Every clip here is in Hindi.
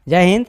जय हिंद।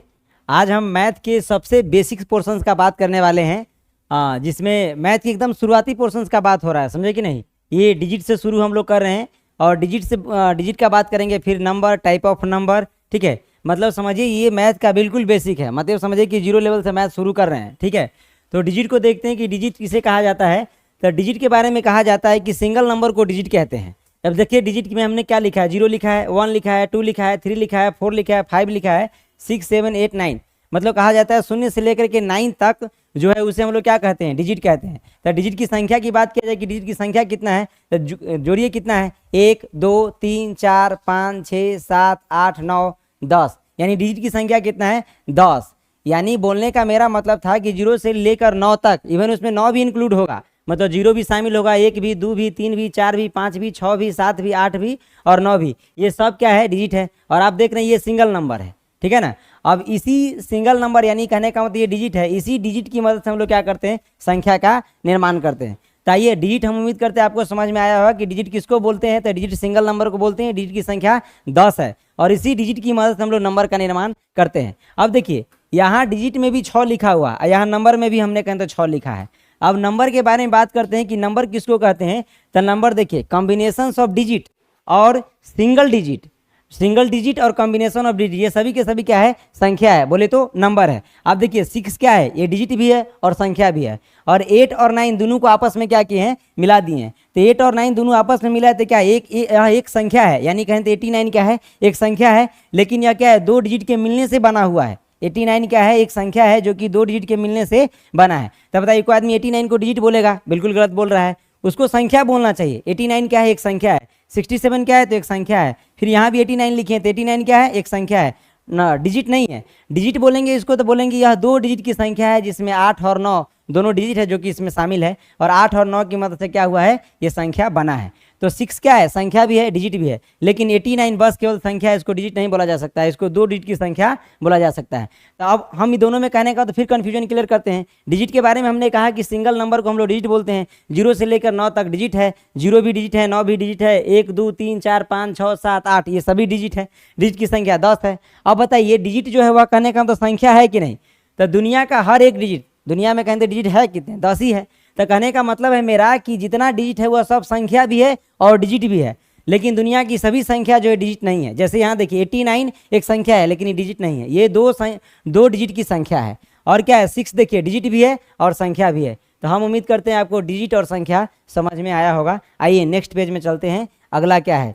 आज हम मैथ के सबसे बेसिक पोर्शंस का बात करने वाले हैं, जिसमें मैथ के एकदम शुरुआती पोर्शंस का बात हो रहा है, समझे कि नहीं। ये डिजिट से शुरू हम लोग कर रहे हैं और डिजिट का बात करेंगे, फिर नंबर, टाइप ऑफ नंबर, ठीक है। मतलब समझिए ये मैथ का बिल्कुल बेसिक है, मतलब समझिए कि जीरो लेवल से मैथ शुरू कर रहे हैं, ठीक है। तो डिजिट को देखते हैं कि डिजिट किसे कहा जाता है। तो डिजिट के बारे में कहा जाता है कि सिंगल नंबर को डिजिट कहते हैं। अब देखिए डिजिट में हमने क्या लिखा है, 0 लिखा है, 1 लिखा है, 2 लिखा है, 3 लिखा है, 4 लिखा है, 5 लिखा है, 6, 7, 8, 9। मतलब कहा जाता है 0 से लेकर के 9 तक जो है उसे हम लोग क्या कहते हैं, डिजिट कहते हैं। तो डिजिट की संख्या की बात किया जाए कि डिजिट की संख्या कितना है, तो जोड़िए कितना है, 1, 2, 3, 4, 5, 6, 7, 8, 9, 10। यानी डिजिट की संख्या कितना है, 10। यानी बोलने का मेरा मतलब था कि 0 से लेकर 9 तक, इवन उसमें 9 भी इंक्लूड होगा, मतलब 0 भी शामिल होगा, 1 भी, 2 भी, 3 भी, 4 भी, 5 भी, 6 भी, 7 भी, 8 भी और 9 भी, ये सब क्या है, डिजिट है। और आप देख रहे हैं ये सिंगल नंबर है, ठीक है ना। अब इसी सिंगल नंबर यानी कहने का मतलब ये डिजिट है, इसी डिजिट की मदद से हम लोग क्या करते हैं, संख्या का निर्माण करते हैं। तो ये डिजिट हम उम्मीद करते हैं आपको समझ में आया होगा कि डिजिट किसको बोलते हैं। तो डिजिट सिंगल नंबर को बोलते हैं, डिजिट की संख्या 10 है और इसी डिजिट की मदद से हम लोग नंबर का निर्माण करते हैं। अब देखिए यहाँ डिजिट में भी 6 लिखा हुआ है, यहाँ नंबर में भी हमने कहें तो 6 लिखा है। अब नंबर के बारे में बात करते हैं कि नंबर किसको कहते हैं। तो नंबर देखिए कॉम्बिनेशंस ऑफ डिजिट और सिंगल डिजिट और कॉम्बिनेशन ऑफ डिजिट, ये सभी के सभी क्या है, संख्या है, बोले तो नंबर है। अब देखिए 6 क्या है, ये डिजिट भी है और संख्या भी है। और 8 और 9 दोनों को आपस में क्या किए हैं, मिला दिए हैं। तो 8 और 9 दोनों आपस में मिला है तो क्या एक संख्या है, यानी कहें तो 89 क्या है, एक संख्या है। लेकिन यह क्या है, 2 डिजिट के मिलने से बना हुआ है। 89 क्या है, एक संख्या है जो कि 2 डिजिट के मिलने से बना है। तब बताइए कोई आदमी 89 को डिजिट बोलेगा, बिल्कुल गलत बोल रहा है, उसको संख्या बोलना चाहिए। 89 क्या है, एक संख्या है। 67 क्या है, तो एक संख्या है। फिर यहाँ भी 89 लिखे हैं तो 89 क्या है, एक संख्या है ना, डिजिट नहीं है। डिजिट बोलेंगे इसको तो बोलेंगे यह 2 डिजिट की संख्या है जिसमें 8 और 9 दोनों डिजिट है जो कि इसमें शामिल है, और 8 और 9 की मदद से क्या हुआ है, ये संख्या बना है। तो 6 क्या है, संख्या भी है, डिजिट भी है। लेकिन 89 बस केवल संख्या है, इसको डिजिट नहीं बोला जा सकता है, इसको 2 डिजिट की संख्या बोला जा सकता है। तो अब हम दोनों में कहने का तो फिर कन्फ्यूजन क्लियर करते हैं। डिजिट के बारे में हमने कहा कि सिंगल नंबर को हम लोग डिजिट बोलते हैं, 0 से लेकर 9 तक डिजिट है, 0 भी डिजिट है, 9 भी डिजिट है, 1, 2, 3, 4, 5, 6, 7, 8 ये सभी डिजिट है। डिजिट की संख्या 10 है। अब बताइए डिजिट जो है वह कहने का तो संख्या है कि नहीं। तो दुनिया का हर एक डिजिट, दुनिया में कहते डिजिट है कितने, 10 ही है। तो कहने का मतलब है मेरा कि जितना डिजिट है वह सब संख्या भी है और डिजिट भी है। लेकिन दुनिया की सभी संख्या जो है डिजिट नहीं है। जैसे यहाँ देखिए 89 एक संख्या है लेकिन ये डिजिट नहीं है, ये दो डिजिट की संख्या है। और क्या है, 6 देखिए डिजिट भी है और संख्या भी है। तो हम उम्मीद करते हैं आपको डिजिट और संख्या समझ में आया होगा। आइए नेक्स्ट पेज में चलते हैं। अगला क्या है,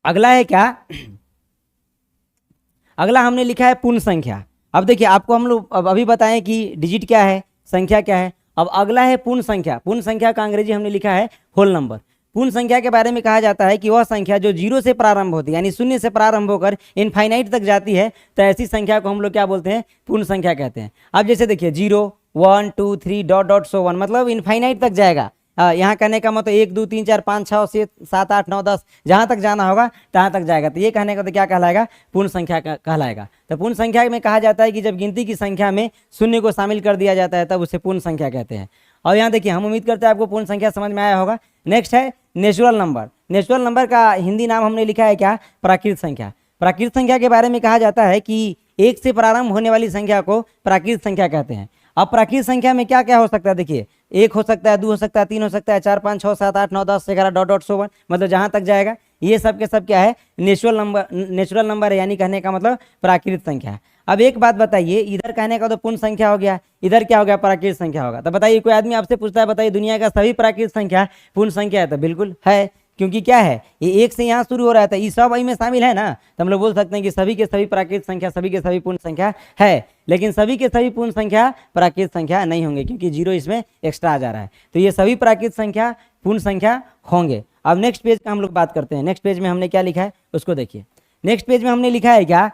अगला है क्या, अगला हमने लिखा है पूर्ण संख्या। अब देखिए आपको हम लोग अब अभी बताएं कि डिजिट क्या है, संख्या क्या है। अब अगला है पूर्ण संख्या। पूर्ण संख्या का अंग्रेजी हमने लिखा है होल नंबर। पूर्ण संख्या के बारे में कहा जाता है कि वह संख्या जो 0 से प्रारंभ होती है, यानी 0 से प्रारंभ होकर इनफाइनाइट तक जाती है, तो ऐसी संख्या को हम लोग क्या बोलते हैं, पूर्ण संख्या कहते हैं। अब जैसे देखिए 0, 1, 2, 3 डॉट डॉट सो 1, मतलब इनफाइनाइट तक जाएगा। यहाँ कहने का मतलब 1, 2, 3, 4, 5, 6, 7, 8, 9, 10 जहाँ तक जाना होगा तहाँ तक जाएगा। तो ये कहने का तो क्या कहलाएगा, पूर्ण संख्या कहलाएगा। तो पूर्ण संख्या में कहा जाता है कि जब गिनती की संख्या में शून्य को शामिल कर दिया जाता है तब उसे पूर्ण संख्या कहते हैं। और यहाँ देखिए हम उम्मीद करते हैं आपको पूर्ण संख्या समझ में आया होगा। नेक्स्ट है नेचुरल नंबर। नेचुरल नंबर का हिंदी नाम हमने लिखा है क्या, प्राकृत संख्या। प्राकृत संख्या के बारे में कहा जाता है कि 1 से प्रारंभ होने वाली संख्या को प्राकृत संख्या कहते हैं। अब प्राकृत संख्या में क्या क्या हो सकता है, देखिए 1 हो सकता है, 2 हो सकता है, 3 हो सकता है, 4, 5, 6, 7, 8, 9, 10, 11 डॉट डॉट सो 1, मतलब जहाँ तक जाएगा। ये सब के सब क्या है, नेचुरल नंबर है, यानी कहने का मतलब प्राकृत संख्या। अब एक बात बताइए, इधर कहने का तो पूर्ण संख्या हो गया, इधर क्या हो गया, प्राकृत संख्या होगा। तो बताइए कोई आदमी आपसे पूछता है बताइए दुनिया का सभी प्राकृत संख्या पूर्ण संख्या है, तो बिल्कुल है, क्योंकि क्या है ये 1 से यहाँ शुरू हो रहा था, ये सब वही में शामिल है ना। तो हम लोग बोल सकते हैं कि सभी के सभी प्राकृत संख्या, सभी के सभी पूर्ण संख्या है। लेकिन सभी के सभी पूर्ण संख्या प्राकृत संख्या नहीं होंगे, क्योंकि 0 इसमें एक्स्ट्रा आ जा रहा है। तो ये सभी प्राकृत संख्या पूर्ण संख्या होंगे। अब नेक्स्ट पेज का हम लोग बात करते हैं। नेक्स्ट पेज में हमने क्या लिखा है उसको देखिए। नेक्स्ट पेज में हमने लिखा है क्या,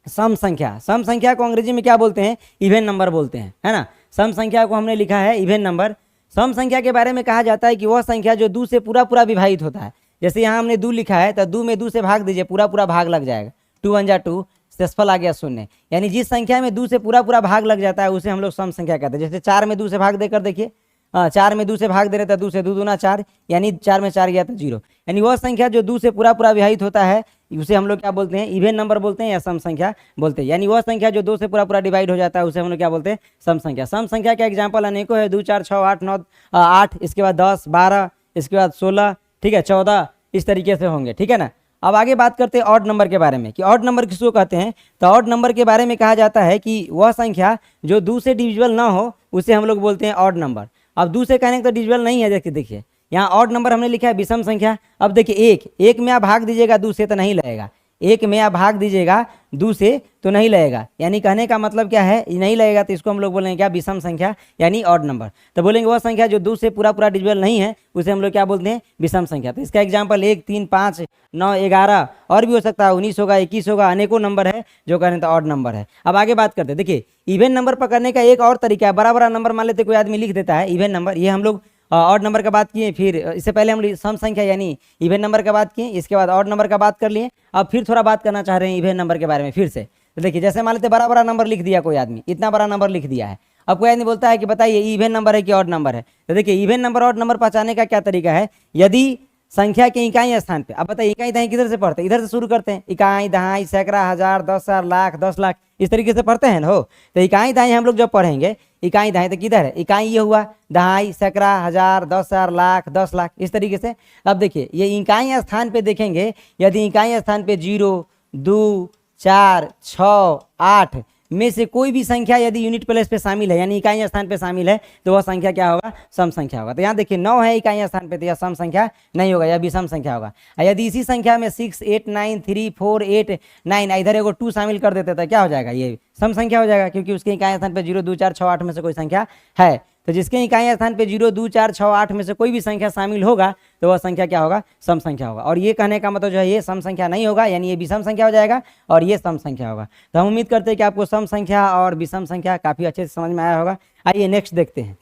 सम संख्या। सम संख्या को अंग्रेजी में क्या बोलते हैं, इवन नंबर बोलते हैं, है ना। सम संख्या को हमने लिखा है इवन नंबर। सम संख्या के बारे में कहा जाता है कि वह संख्या जो 2 से पूरा विभाजित होता है। जैसे यहाँ हमने 2 लिखा है तो 2 में 2 से भाग दीजिए, पूरा भाग लग जाएगा। 2 1 जा 2, शेषफल आ गया 0। यानी जिस संख्या में 2 से पूरा भाग लग जाता है उसे हम लोग सम संख्या कहते हैं। जैसे 4 में 2 से भाग देकर देखिए, 4 में 2 से भाग दे रहे थे, 2 से 2 दूना 4, यानी 4 में 4 गया तो 0। यानी वह संख्या जो 2 से पूरा पूरा विभाजित होता है उसे हम लोग क्या बोलते हैं, इवन नंबर बोलते हैं या सम संख्या बोलते हैं। यानी वह संख्या जो 2 से पूरा पूरा डिवाइड हो जाता है उसे हम लोग क्या बोलते हैं, सम संख्या। सम संख्या का एग्जाम्पल अनेकों है, 2 4 6 8 9 8, इसके बाद 10 12, इसके बाद 16, ठीक है, 14, इस तरीके से होंगे, ठीक है ना। अब आगे बात करते हैं ऑड नंबर के बारे में कि ऑड नंबर किसको कहते हैं। तो ऑड नंबर के बारे में कहा जाता है कि वह संख्या जो 2 से डिविजिबल ना हो उसे हम लोग बोलते हैं ऑड नंबर। अब 2 से कहने तो डिविजिबल नहीं है, देखिए यहाँ ऑड नंबर हमने लिखा है विषम संख्या। अब देखिए एक में आप भाग दीजिएगा 2 से तो नहीं लगेगा, एक में आप भाग दीजिएगा 2 से तो नहीं लगेगा, यानी कहने का मतलब क्या है, नहीं लगेगा तो इसको हम लोग बोलेंगे क्या, विषम संख्या यानी ऑड नंबर। तो बोलेंगे वह संख्या जो 2 से पूरा पूरा डिविजिबल नहीं है उसे हम लोग क्या बोलते हैं, विषम संख्या। तो इसका एग्जाम्पल 1 3 5 9 11 और भी हो सकता है, 19 होगा, 21 होगा, अनेकों नंबर है जो कहने तो ऑड नंबर है। अब आगे बात करते हैं, देखिए इवन नंबर पकड़ने का एक और तरीका है। बड़ा बड़ा नंबर मान लेते कोई आदमी लिख देता है इवन नंबर, ये हम लोग ऑड नंबर का बात किए, फिर इससे पहले हम सम संख्या यानी इवन नंबर का बात किए, इसके बाद ऑड नंबर का बात कर लिए। अब फिर थोड़ा बात करना चाह रहे हैं इवन नंबर के बारे में फिर से। तो देखिए जैसे मान लेते बड़ा बड़ा नंबर लिख दिया कोई आदमी, इतना बड़ा नंबर लिख दिया है। अब कोई आदमी बोलता है कि बताइए इवन नंबर है कि ऑड नंबर है। तो देखिए इवन नंबर ऑड नंबर पहचानने का क्या तरीका है, यदि संख्या के इकाई स्थान पे, अब बताइए इकाई दहाई किधर से पढ़ते हैं, इधर से शुरू करते हैं, इकाई दहाई सैकड़ा हजार 10,000 लाख 10 लाख इस तरीके से पढ़ते हैं ना हो। तो इकाई दहाई हम लोग जब पढ़ेंगे, इकाई दहाई तो किधर है, इकाई ये हुआ, दहाई सैकड़ा हजार 10,000 लाख 10 लाख इस तरीके से। अब देखिए ये इकाई स्थान पे देखेंगे, यदि इकाई स्थान पे 0 2 4 6 8 में से कोई भी संख्या यदि यूनिट प्लेस पे शामिल है यानी इकाई स्थान पे शामिल है तो वह संख्या क्या होगा, सम संख्या होगा। तो यहाँ देखिए 9 है इकाई स्थान पे तो यह सम संख्या नहीं होगा, यह विषम संख्या होगा। यदि इसी संख्या में 6 8 9 3 4 8 9 इधर एगो 2 शामिल कर देते तो क्या हो जाएगा, ये सम संख्या हो जाएगा, क्योंकि उसके इकाई स्थान पे 0 2 4 6 8 में से कोई संख्या है। तो जिसके इकाई स्थान पे 0 2 4 6 8 में से कोई भी संख्या शामिल होगा तो वह संख्या क्या होगा, सम संख्या होगा। और ये कहने का मतलब जो है ये सम संख्या नहीं होगा, यानी ये विषम संख्या हो जाएगा और ये सम संख्या होगा। तो हम उम्मीद करते हैं कि आपको सम संख्या और विषम संख्या काफ़ी अच्छे से समझ में आया होगा। आइए नेक्स्ट देखते हैं।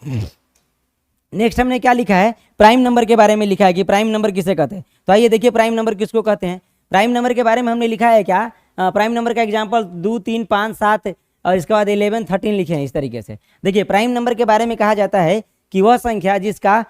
नेक्स्ट हमने क्या लिखा है, प्राइम नंबर के बारे में लिखा है कि प्राइम नंबर किसे कहते हैं। तो आइए देखिए प्राइम नंबर किसको कहते हैं। प्राइम नंबर के बारे में हमने लिखा है क्या, प्राइम नंबर का एग्जाम्पल 2 3 5 7 और इसके बाद 11 13 लिखे हैं इस तरीके से। देखिए प्राइम नंबर के बारे में कहा जाता है कि वह संख्या जिसका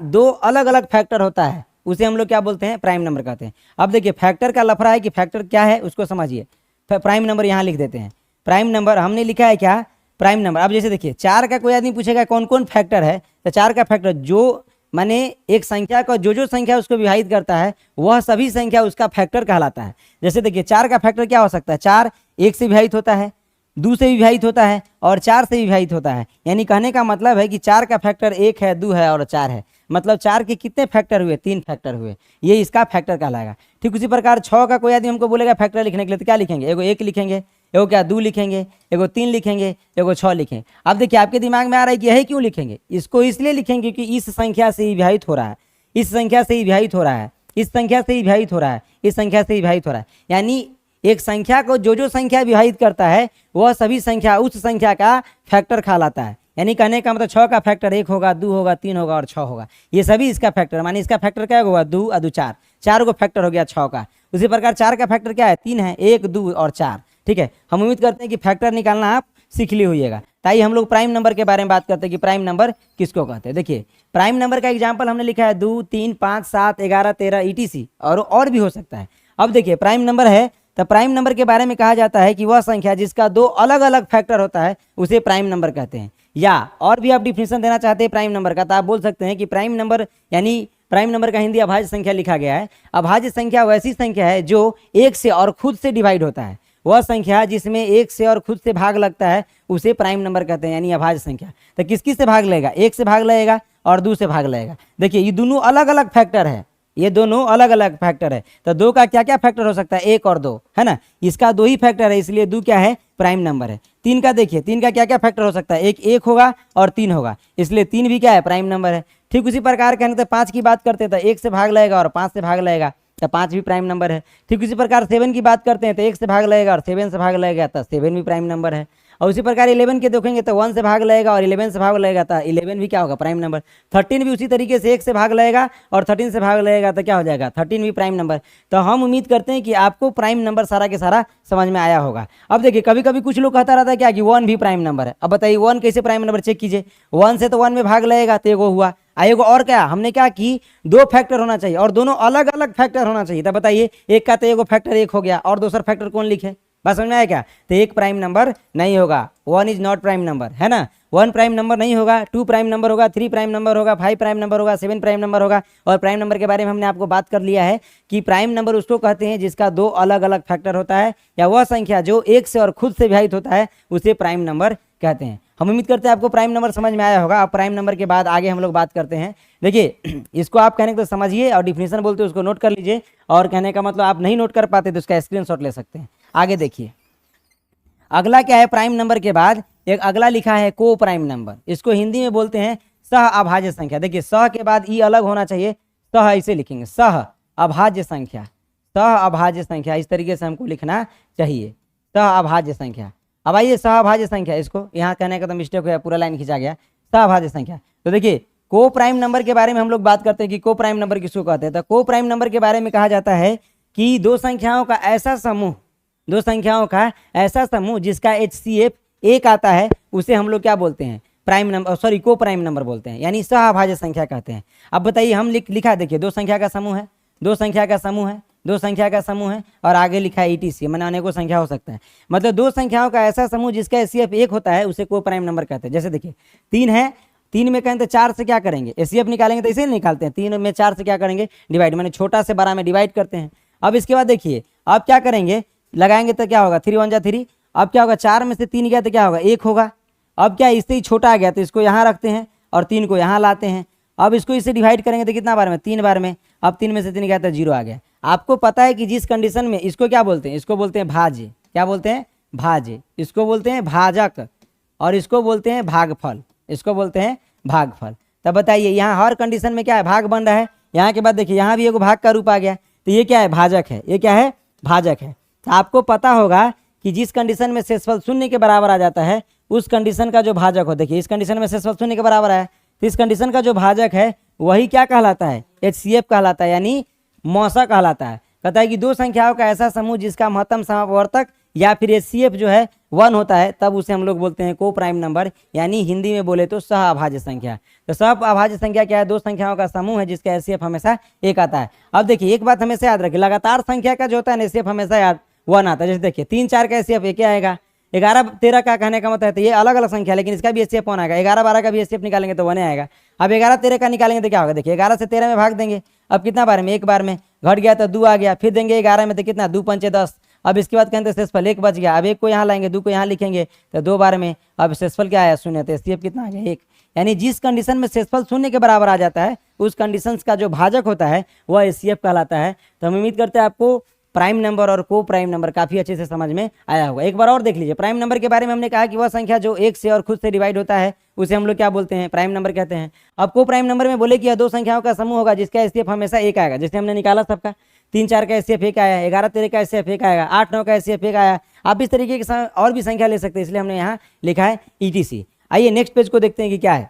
दो अलग अलग फैक्टर होता है उसे हम लोग क्या बोलते हैं, प्राइम नंबर कहते हैं। अब देखिए फैक्टर का लफड़ा है कि फैक्टर क्या है उसको समझिए। प्राइम नंबर यहाँ लिख देते हैं, प्राइम नंबर हमने लिखा है क्या, प्राइम नंबर। अब जैसे देखिए 4 का कोई आदमी पूछेगा कौन कौन फैक्टर है, तो 4 का फैक्टर जो माने एक संख्या का जो संख्या उसको विभाजित करता है वह सभी संख्या उसका फैक्टर कहलाता है। जैसे देखिए 4 का फैक्टर क्या हो सकता है, 4 1 से विभाजित होता है, 2 से विभाजित होता है और 4 से विभाजित होता है। यानी कहने का मतलब है कि 4 का फैक्टर 1 है 2 है और 4 है, मतलब 4 के कितने फैक्टर हुए, 3 फैक्टर हुए, ये इसका फैक्टर कहलाएगा। ठीक उसी प्रकार 6 का कोई आदमी हमको बोलेगा फैक्टर लिखने के लिए तो क्या लिखेंगे, एगो 1 लिखेंगे, एगो क्या 2 लिखेंगे, एगो 3 लिखेंगे, एगो 6 लिखेंगे। अब देखिए आपके दिमाग में आ रहा है कि यही क्यों लिखेंगे, इसको इसलिए लिखेंगे क्योंकि इस संख्या से ही विभाजित हो रहा है, इस संख्या से ही विभाजित हो रहा है, इस संख्या से ही विभाजित हो रहा है, इस संख्या से ही विभाजित हो रहा है। यानी एक संख्या को जो संख्या विभाजित करता है वह सभी संख्या उस संख्या का फैक्टर कहलाता है। यानी कहने का मतलब 6 का फैक्टर 1 होगा, 2 होगा, 3 होगा और 6 होगा, ये सभी इसका फैक्टर, मानी इसका फैक्टर क्या होगा, 2 और 2 4, 4 को फैक्टर हो गया 6 का। उसी प्रकार 4 का फैक्टर क्या है, 3 है, 1 2 और 4। ठीक है, हम उम्मीद करते हैं कि फैक्टर निकालना आप सीख ली होइएगा। ताई हम लोग प्राइम नंबर के बारे में बात करते हैं कि प्राइम नंबर किसको कहते हैं। देखिए प्राइम नंबर का एग्जाम्पल हमने लिखा है 2 3 5 7 11 13 ETC और भी हो सकता है। अब देखिए प्राइम नंबर है तो प्राइम नंबर के बारे में कहा जाता है कि वह संख्या जिसका 2 अलग अलग फैक्टर होता है उसे प्राइम नंबर कहते हैं। या और भी आप डिफिनेशन देना चाहते हैं प्राइम नंबर का तो आप बोल सकते हैं कि प्राइम नंबर यानी प्राइम नंबर का हिंदी अभाज्य संख्या लिखा गया है। अभाज्य संख्या वैसी संख्या है जो 1 से और खुद से डिवाइड होता है, वह संख्या जिसमें 1 से और खुद से भाग लगता है उसे प्राइम नंबर कहते हैं, यानी अभाज्य संख्या। तो किस से भाग लगेगा, 1 से भाग लगेगा और 2 से भाग लगेगा। देखिए ये दोनों अलग अलग फैक्टर है, ये दोनों अलग अलग फैक्टर है। तो 2 का क्या क्या फैक्टर हो सकता है, 1 और 2 है ना, इसका 2 ही फैक्टर है इसलिए 2 क्या है, प्राइम नंबर है। 3 का देखिए 3 का क्या क्या फैक्टर हो सकता है, 1 होगा और 3 होगा, इसलिए 3 भी क्या है, प्राइम नंबर है। ठीक उसी प्रकार कहने तो 5 की बात करते हैं तो 1 से भाग लगेगा और 5 से भाग लगेगा तो 5 भी प्राइम नंबर है। ठीक उसी प्रकार 7 की बात करते हैं तो 1 से भाग लगेगा और 7 से भाग लगेगा तो 7 भी प्राइम नंबर है। और उसी प्रकार 11 के देखेंगे तो 1 से भाग लगेगा और 11 से भाग लगेगा तो 11 भी क्या होगा, प्राइम नंबर। 13 भी उसी तरीके से 1 से भाग लगेगा और 13 से भाग लगेगा तो क्या हो जाएगा, 13 भी प्राइम नंबर। तो हम उम्मीद करते हैं कि आपको प्राइम नंबर सारा के सारा समझ में आया होगा। अब देखिए कभी कभी कुछ लोग कहता रहता है क्या कि 1 भी प्राइम नंबर है। अब बताइए 1 कैसे प्राइम नंबर, चेक कीजिए। 1 से तो 1 में भाग लगेगा तो एगो हुआ, आएगो और क्या, हमने क्या कि 2 फैक्टर होना चाहिए और दोनों अलग अलग फैक्टर होना चाहिए। तो बताइए एक का तो एगो फैक्टर 1 हो गया और दूसरा फैक्टर कौन लिखे, बात समझ में आया क्या। तो एक प्राइम नंबर नहीं होगा, 1 इज नॉट प्राइम नंबर, है ना। 1 प्राइम नंबर नहीं होगा, 2 प्राइम नंबर होगा, 3 प्राइम नंबर होगा, 5 प्राइम नंबर होगा, 7 प्राइम नंबर होगा। और प्राइम नंबर के बारे में हमने आपको बात कर लिया है कि प्राइम नंबर उसको कहते हैं जिसका 2 अलग अलग फैक्टर होता है, या वह संख्या जो 1 से और खुद से विभाजित होता है उसे प्राइम नंबर कहते हैं। हम उम्मीद करते हैं आपको प्राइम नंबर समझ में आया होगा। अब प्राइम नंबर के बाद आगे हम लोग बात करते हैं। देखिए इसको आप कहने को तो समझिए और डिफिनेशन बोलते हैं उसको नोट कर लीजिए, और कहने का मतलब आप नहीं नोट कर पाते तो उसका स्क्रीनशॉट ले सकते हैं। आगे देखिए अगला क्या है, प्राइम नंबर के बाद एक अगला लिखा है को प्राइम नंबर। इसको हिंदी में बोलते हैं सह अभाज्य संख्या। देखिए सह के बाद ई अलग होना चाहिए, सह इसे लिखेंगे सह अभाज्य संख्या, सह अभाज्य संख्या इस तरीके से हमको लिखना चाहिए, सह अभाज्य संख्या। अब आइए सह अभाज्य संख्या, इसको यहाँ कहने का तो मिस्टेक हुआ, पूरा लाइन खींचा गया, सह अभाज्य संख्या। तो देखिए को प्राइम नंबर के बारे में हम लोग बात करते हैं कि को प्राइम नंबर किसको कहते हैं। तो को प्राइम नंबर के बारे में कहा जाता है कि दो संख्याओं का ऐसा समूह, दो संख्याओं का ऐसा समूह जिसका HCF 1 आता है उसे हम लोग क्या बोलते हैं, प्राइम नंबर, सॉरी को प्राइम नंबर बोलते हैं, यानी सहअभाज्य संख्या कहते हैं। अब बताइए हम लिखा देखिए दो संख्या का समूह है, दो संख्या का समूह है, दो संख्या का समूह है और आगे लिखा है ETC, मैंने अनेकों संख्या हो सकता है। मतलब दो संख्याओं का ऐसा समूह जिसका HCF 1 होता है उसे को प्राइम नंबर कहते हैं। जैसे देखिए 3 है, 3 में कहें तो 4 से क्या करेंगे, HCF निकालेंगे तो इसे निकालते हैं, 3 में 4 से क्या करेंगे, डिवाइड, मैंने छोटा से बड़ा में डिवाइड करते हैं। अब इसके बाद देखिए अब क्या करेंगे, लगाएंगे तो क्या होगा, 3 1 जा 3। अब क्या होगा, 4 में से 3 गया तो क्या होगा, 1 होगा। अब क्या इससे ही छोटा आ गया तो इसको यहाँ रखते हैं और 3 को यहाँ लाते हैं। अब इसको इससे डिवाइड करेंगे तो कितना बार में, 3 बार में। अब 3 में से 3 गया तो 0 आ गया। आपको पता है कि जिस कंडीशन में, इसको क्या बोलते हैं, इसको बोलते हैं भाज्य, क्या बोलते हैं, भाज्य, इसको बोलते हैं भाजक और इसको बोलते हैं भागफल, इसको बोलते हैं भागफल। तब बताइए यहाँ हर कंडीशन में क्या है, भाग बन रहा है। यहाँ के बाद देखिए यहाँ भी एक भाग का रूप आ गया, तो ये क्या है, भाजक है, ये क्या है, भाजक है। तो आपको पता होगा कि जिस कंडीशन में शेषफल 0 के बराबर आ जाता है उस कंडीशन का जो भाजक हो, देखिए इस कंडीशन में शेषफल 0 के बराबर आया तो इस कंडीशन का जो भाजक है वही क्या कहलाता है, HCF कहलाता है, यानी मौसा कहलाता है। कहता है कि दो संख्याओं का ऐसा समूह जिसका महत्तम समापवर्तक या फिर HCF जो है 1 होता है तब उसे हम लोग बोलते हैं को प्राइम नंबर, यानी हिंदी में बोले तो सह अभाज्य संख्या। तो सह अभाज्य संख्या क्या है, दो संख्याओं का समूह है जिसका HCF हमेशा 1 आता है। अब देखिए एक बात हमेशा याद रखिए, लगातार संख्या का जो होता है HCF हमेशा 1 आता है। जैसे देखिए 3 4 का HCF 1 आएगा, 11 13 का कहने का मतलब है तो ये अलग अलग संख्या लेकिन इसका भी HCF 1 आएगा, 11 12 का भी HCF निकालेंगे तो 1 आएगा। अब 11 13 का निकालेंगे तो क्या होगा, देखिए 11 से 13 में भाग देंगे, अब कितना बार में, एक बार में, घट गया तो 2 आ गया, फिर देंगे 11 में तो कितना, 2 पंचे 10। अब इसके बाद कहते हैं शेषफल 1 बच गया, अब 1 को यहाँ लाएंगे, 2 को यहाँ लिखेंगे तो 2 बार में, अब शेषफल क्या आया, 0, तो HCF कितना आ गया, 1। यानी जिस कंडीशन में शेषफल 0 के बराबर आ जाता है उस कंडीशन का जो भाजक होता है वह HCF कहलाता है। तो हम उम्मीद करते हैं आपको प्राइम नंबर और को प्राइम नंबर काफी अच्छे से समझ में आया होगा। एक बार और देख लीजिए, प्राइम नंबर के बारे में हमने कहा कि वह संख्या जो 1 से और खुद से डिवाइड होता है उसे हम लोग क्या बोलते हैं, प्राइम नंबर कहते हैं। अब को प्राइम नंबर में बोले कि यह दो संख्याओं का समूह होगा जिसका HCF हमेशा 1 आएगा, जैसे हमने निकाला सबका, 3 4 का HCF 1 आया, 11 13 का HCF 1 आएगा, 8 9 का HCF 1 आया। आप इस तरीके की और भी संख्या ले सकते हैं, इसलिए हमने यहाँ लिखा है ETC। आइए नेक्स्ट पेज को देखते हैं कि क्या है।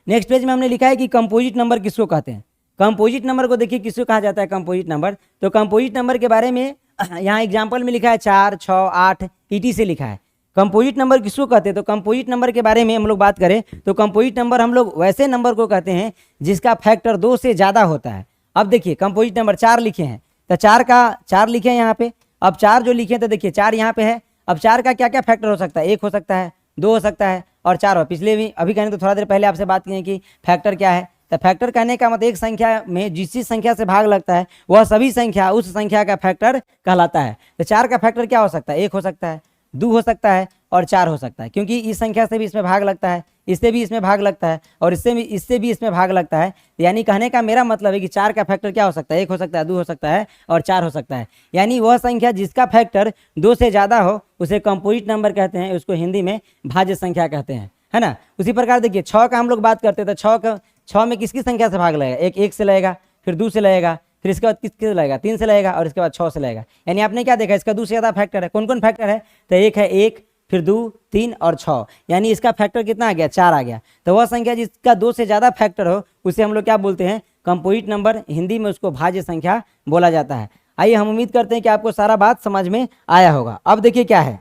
नेक्स्ट पेज में हमने लिखा है कि कंपोजिट नंबर किसको कहते हैं। कंपोजिट नंबर को देखिए किसको कहा जाता है, कंपोजिट नंबर। तो कंपोजिट नंबर के बारे में यहाँ एग्जाम्पल में लिखा है 4 6 8 ET से लिखा है। कंपोजिट नंबर किसको कहते हैं, तो कंपोजिट नंबर के बारे में हम लोग बात करें तो कंपोजिट नंबर हम लोग वैसे नंबर को कहते हैं जिसका फैक्टर 2 से ज़्यादा होता है। अब देखिए कंपोजिट नंबर 4 लिखे हैं तो 4 का 4 लिखे हैं यहाँ पे। अब 4 जो लिखे तो देखिए 4 यहाँ पे है। अब 4 का क्या क्या फैक्टर हो सकता है, 1 हो सकता है, 2 हो सकता है और 4 हो। पिछले भी अभी कहने तो थोड़ा देर पहले आपसे बात की कि फैक्टर क्या है। तो फैक्टर कहने का मतलब एक संख्या में जिस संख्या से भाग लगता है वह सभी संख्या उस संख्या का फैक्टर कहलाता है। तो 4 का फैक्टर क्या हो सकता है, 1 हो सकता है, 2 हो सकता है और 4 हो सकता है, क्योंकि इस संख्या से भी इसमें भाग लगता है, इससे भी इसमें भाग लगता है और इससे भी इसमें भाग लगता है। यानी कहने का मेरा मतलब है कि 4 का फैक्टर क्या हो सकता है, 1 हो सकता है, 2 हो सकता है और 4 हो सकता है। यानी वह संख्या जिसका फैक्टर 2 से ज़्यादा हो उसे कंपोजिट नंबर कहते हैं, उसको हिंदी में भाज्य संख्या कहते हैं, है ना। उसी प्रकार देखिए 6 का हम लोग बात करते हैं तो 6 में किसकी संख्या से भाग लगेगा, 1 से लगेगा, फिर 2 से लगेगा, फिर इसके बाद किसके से लगेगा, 3 से लगेगा और इसके बाद 6 से लगेगा। यानी आपने क्या देखा, इसका 2 से ज़्यादा फैक्टर है। कौन कौन फैक्टर है, तो एक है 1, फिर 2, 3 और 6, यानी इसका फैक्टर कितना आ गया, 4 आ गया। तो वह संख्या जिसका 2 से ज़्यादा फैक्टर हो उसे हम लोग क्या बोलते हैं, कंपोजिट नंबर, हिंदी में उसको भाज्य संख्या बोला जाता है। आइए हम उम्मीद करते हैं कि आपको सारा बात समझ में आया होगा। अब देखिए क्या है,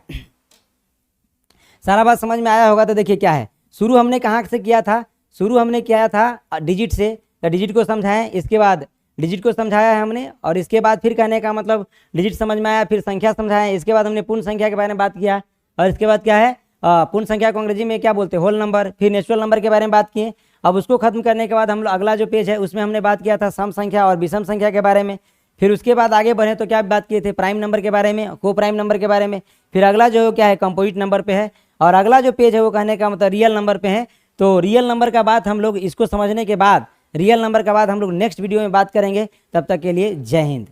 सारा बात समझ में आया होगा तो देखिए क्या है, शुरू हमने कहाँ से किया था, शुरू हमने किया था डिजिट से, तो डिजिट को समझाएं, इसके बाद डिजिट को समझाया है हमने, और इसके बाद फिर कहने का मतलब डिजिट समझ में आया, फिर संख्या समझाया, इसके बाद हमने पूर्ण संख्या के बारे में बात किया, और इसके बाद क्या है, पूर्ण संख्या को अंग्रेजी में क्या बोलते हैं, होल नंबर, फिर नेचुरल नंबर के बारे में बात किए। अब उसको खत्म करने के बाद हम लोग अगला जो पेज है उसमें हमने बात किया था सम संख्या और विषम संख्या के बारे में। फिर उसके बाद आगे बढ़े तो क्या बात किए थे, प्राइम नंबर के बारे में, को प्राइम नंबर के बारे में। फिर अगला जो क्या है, कंपोजिट नंबर पे है, और अगला जो पेज है वो कहने का मतलब रियल नंबर पे है। तो रियल नंबर का बात हम लोग इसको समझने के बाद, रियल नंबर का बाद हम लोग नेक्स्ट वीडियो में बात करेंगे। तब तक के लिए जय हिंद।